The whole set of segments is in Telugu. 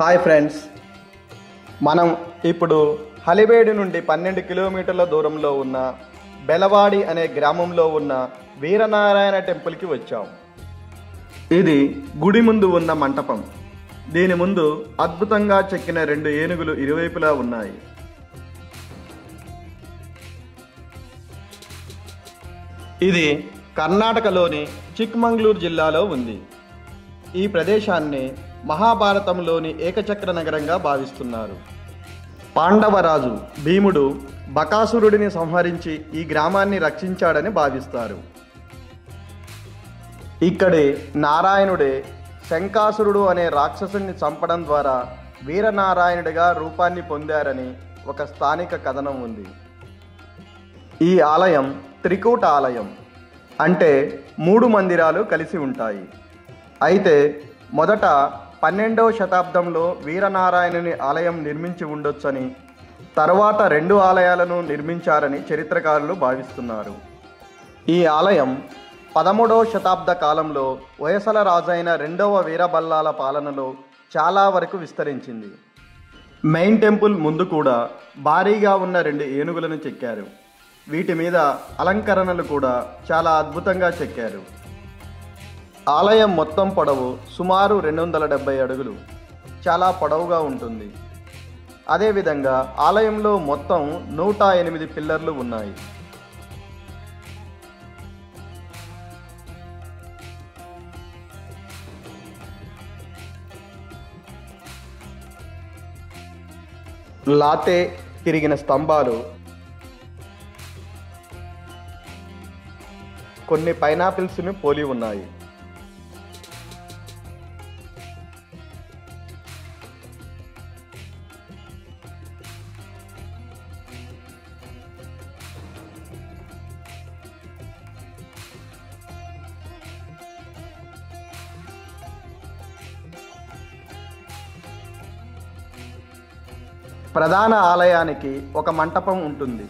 హాయ్ ఫ్రెండ్స్, మనం ఇప్పుడు హలివేడు నుండి 12 కిలోమీటర్ల దూరంలో ఉన్న బెలవాడి అనే గ్రామంలో ఉన్న వీరనారాయణ టెంపుల్కి వచ్చాం. ఇది గుడి ముందు ఉన్న మంటపం. దీని ముందు అద్భుతంగా చెక్కిన 2 ఏనుగులు ఇరువైపులా ఉన్నాయి. ఇది కర్ణాటకలోని చిక్మంగళూరు జిల్లాలో ఉంది. ఈ ప్రదేశాన్ని మహాభారతంలోని ఏకచక్ర నగరంగా భావిస్తున్నారు. పాండవరాజు భీముడు బకాసురుడిని సంహరించి ఈ గ్రామాన్ని రక్షించాడని భావిస్తారు. ఇక్కడే నారాయణుడే శంకాసురుడు అనే రాక్షసుని చంపడం ద్వారా వీరనారాయణుడిగా రూపాన్ని పొందారని ఒక స్థానిక కథనం ఉంది. ఈ ఆలయం త్రికూట ఆలయం, అంటే 3 మందిరాలు కలిసి ఉంటాయి. అయితే మొదట 12వ శతాబ్దంలో వీరనారాయణుని ఆలయం నిర్మించి ఉండొచ్చని, తర్వాత 2 ఆలయాలను నిర్మించారని చరిత్రకారులు భావిస్తున్నారు. ఈ ఆలయం 13వ శతాబ్ద కాలంలో వయసల రాజైన 2వ వీరబల్లాల పాలనలో చాలా వరకు విస్తరించింది. మెయిన్ టెంపుల్ ముందు కూడా భారీగా ఉన్న 2 ఏనుగులను చెక్కారు. వీటి మీద అలంకరణలు కూడా చాలా అద్భుతంగా చెక్కారు. ఆలయం మొత్తం పొడవు సుమారు 270 అడుగులు, చాలా పొడవుగా ఉంటుంది. అదేవిధంగా ఆలయంలో మొత్తం 108 పిల్లర్లు ఉన్నాయి. లాతే తిరిగిన స్తంభాలు, కొన్ని పైనాపిల్స్ను పోలి ఉన్నాయి. ప్రధాన ఆలయానికి ఒక మంటపం ఉంటుంది.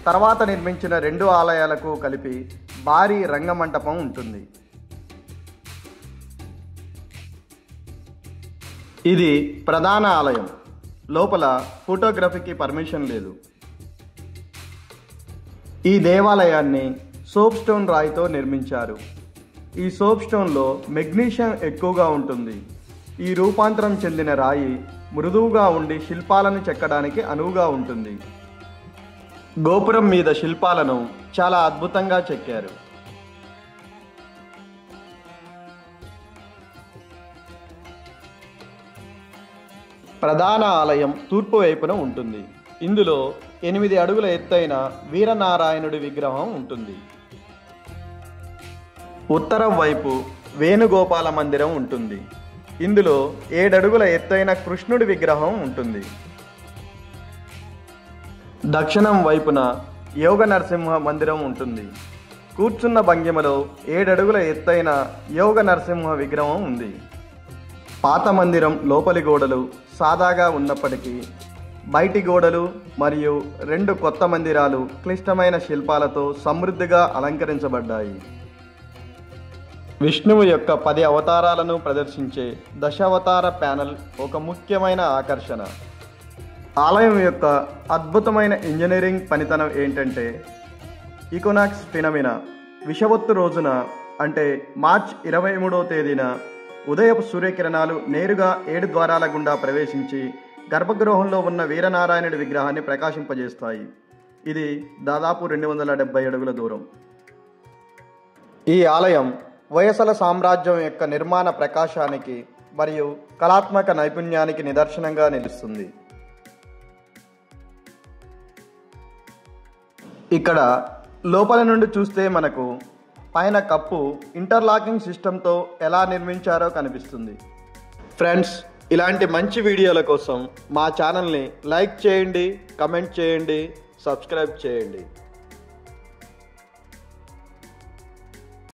తర్వాత నిర్మించిన 2 ఆలయాలకు కలిపి భారీ రంగమంటపం ఉంటుంది. ఇది ప్రధాన ఆలయం. లోపల ఫోటోగ్రఫీకి పర్మిషన్ లేదు. ఈ దేవాలయాన్ని సోప్ స్టోన్ రాయితో నిర్మించారు. ఈ సోప్ స్టోన్లో మెగ్నీషియం ఎక్కువగా ఉంటుంది. ఈ రూపాంతరం చెందిన రాయి మృదువుగా ఉండి శిల్పాలను చెక్కడానికి అనువుగా ఉంటుంది. గోపురం మీద శిల్పాలను చాలా అద్భుతంగా చెక్కారు. ప్రధాన ఆలయం తూర్పు వైపున ఉంటుంది. ఇందులో 8 అడుగుల ఎత్తైన వీరనారాయణుడి విగ్రహం ఉంటుంది. ఉత్తరం వైపు వేణుగోపాల మందిరం ఉంటుంది. ఇందులో 7 అడుగుల ఎత్తైన కృష్ణుడి విగ్రహం ఉంటుంది. దక్షిణం వైపున యోగ నరసింహ మందిరం ఉంటుంది. కూర్చున్న భంగిమలో 7 అడుగుల ఎత్తైన యోగ నరసింహ విగ్రహం ఉంది. పాత మందిరం లోపలి గోడలు సాదాగా ఉన్నప్పటికీ బయటి గోడలు మరియు 2 కొత్త మందిరాలు క్లిష్టమైన శిల్పాలతో సమృద్ధిగా అలంకరించబడ్డాయి. విష్ణువు యొక్క 10 అవతారాలను ప్రదర్శించే దశావతార ప్యానెల్ ఒక ముఖ్యమైన ఆకర్షణ. ఆలయం యొక్క అద్భుతమైన ఇంజనీరింగ్ పనితనం ఏంటంటే, ఈక్వినాక్స్ ఫినమినా విషవత్తు రోజున, అంటే మార్చి 23వ తేదీన ఉదయపు సూర్యకిరణాలు నేరుగా 7 ద్వారాల గుండా ప్రవేశించి గర్భగృహంలో ఉన్న వీరనారాయణుడి విగ్రహాన్ని ప్రకాశింపజేస్తాయి. ఇది దాదాపు 270 అడుగుల దూరం. ఈ ఆలయం వయసల సామ్రాజ్యం యొక్క నిర్మాణ ప్రకాశానికి మరియు కళాత్మక నైపుణ్యానికి నిదర్శనంగా నిలుస్తుంది. ఇక్కడ లోపల నుండి చూస్తే మనకు పైన కప్పు ఇంటర్లాకింగ్ సిస్టంతో ఎలా నిర్మించారో కనిపిస్తుంది. ఫ్రెండ్స్, ఇలాంటి మంచి వీడియోల కోసం మా ఛానల్ని లైక్ చేయండి, కమెంట్ చేయండి, సబ్స్క్రైబ్ చేయండి.